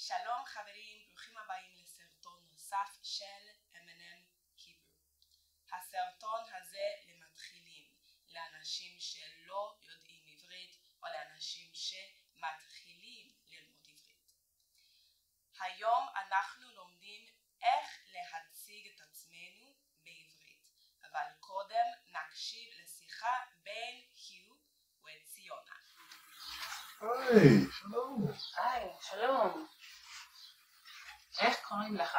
שלום חברים, ברוכים הבאים לסרטון נוסף של M&M היברו. הסרטון הזה למתחילים, לאנשים שלא יודעים עברית או לאנשים שמתחילים ללמוד עברית. היום אנחנו לומדים איך להציג את עצמנו בעברית, אבל קודם נקשיב לשיחה בין היו וציונה. היי, שלום. היי, שלום. איך קוראים לך?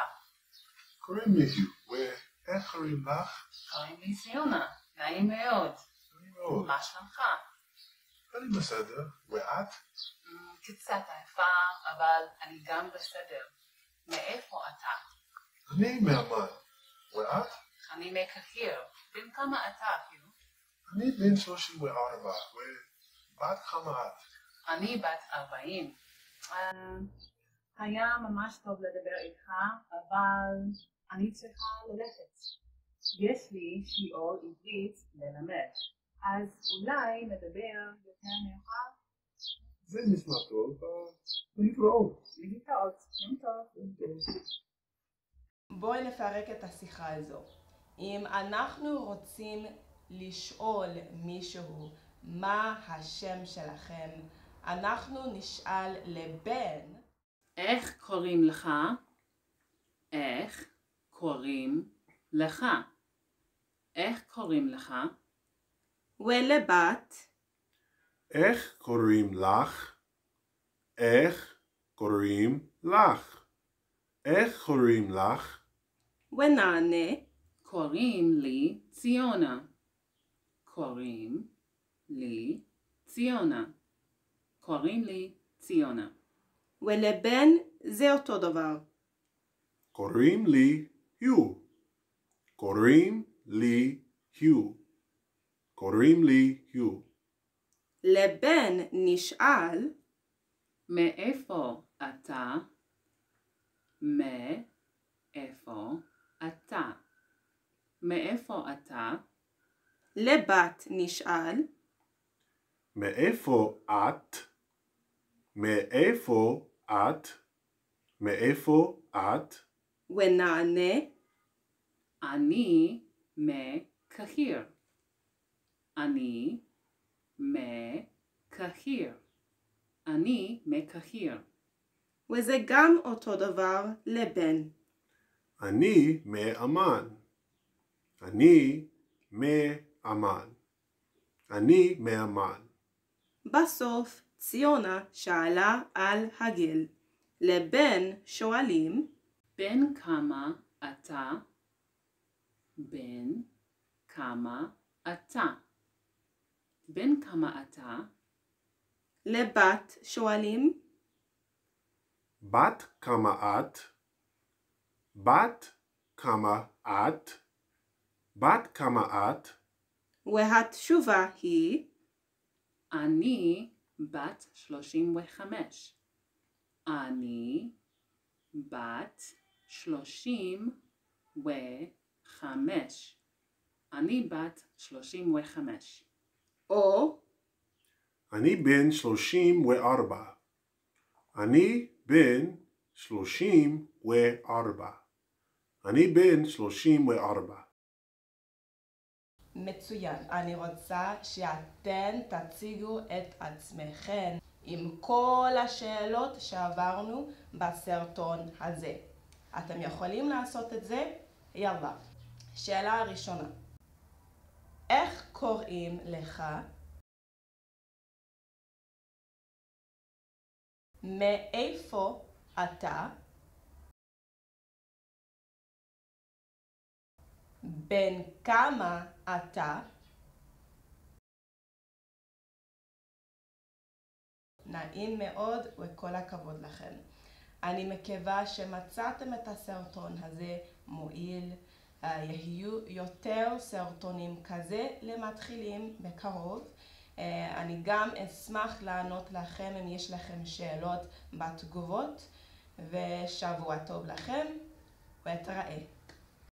קוראים לי היו, ואיך קוראים לך? קוראים לי ציונה. נעים מאוד. נעים מאוד. מה שלומך? אני בסדר, ואת? קצת עייפה, אבל אני גם בסדר. מאיפה אתה? אני מאמן. ואת? אני מקהיר. בן כמה אתה, היו? אני בן 34, ובת כמה את? אני בת 40. היה ממש טוב לדבר איתך, אבל אני צריכה ללכת. יש לי שיעור עברית ללמד, אז אולי נדבר יותר מאוחר? זה נשמע טוב, להתראות. להתראות. יום טוב. בואי נפרק את השיחה הזו. אם אנחנו רוצים לשאול מישהו מה השם שלכם, אנחנו נשאל לבן איך קוראים לך? איך קוראים לך? איך קוראים לך? ולבת איך קוראים לך? איך קוראים לך? איך קוראים לך? ונענה קוראים לי ציונה. קוראים לי ציונה. קוראים לי ציונה. ולבן זה אותו דבר. קוראים לי היו. קוראים לי היו. קוראים לי היו. לבן נשאל מאיפה אתה? מאיפה אתה? מאיפה אתה? לבת נשאל מאיפה את? מאיפה את? מאיפה את? ונענה אני מקהיר. אני מקהיר. אני מקהיר. וזה גם אותו דבר לבן. אני מאמן. אני מאמן. אני מאמן. בסוף ציונה שאלה על הגיל. לבן שואלים בן כמה אתה? בן כמה אתה? בן כמה אתה? לבת שואלים בת כמה את? בת כמה את? בת כמה את? והתשובה היא אני בת 35. אני בת 35. אני בת 35. או אני בן 34. אני בן 34. אני בן 34. מצוין. אני רוצה שאתן תציגו את עצמכם עם כל השאלות שעברנו בסרטון הזה. אתם יכולים לעשות את זה? יאללה. שאלה הראשונה. איך קוראים לך? מאיפה אתה? בן כמה אתה? נעים מאוד וכל הכבוד לכם. אני מקווה שמצאתם את הסרטון הזה מועיל. יהיו יותר סרטונים כזה למתחילים בקרוב. אני גם אשמח לענות לכם אם יש לכם שאלות בתגובות. ושבוע טוב לכם, ונתראה.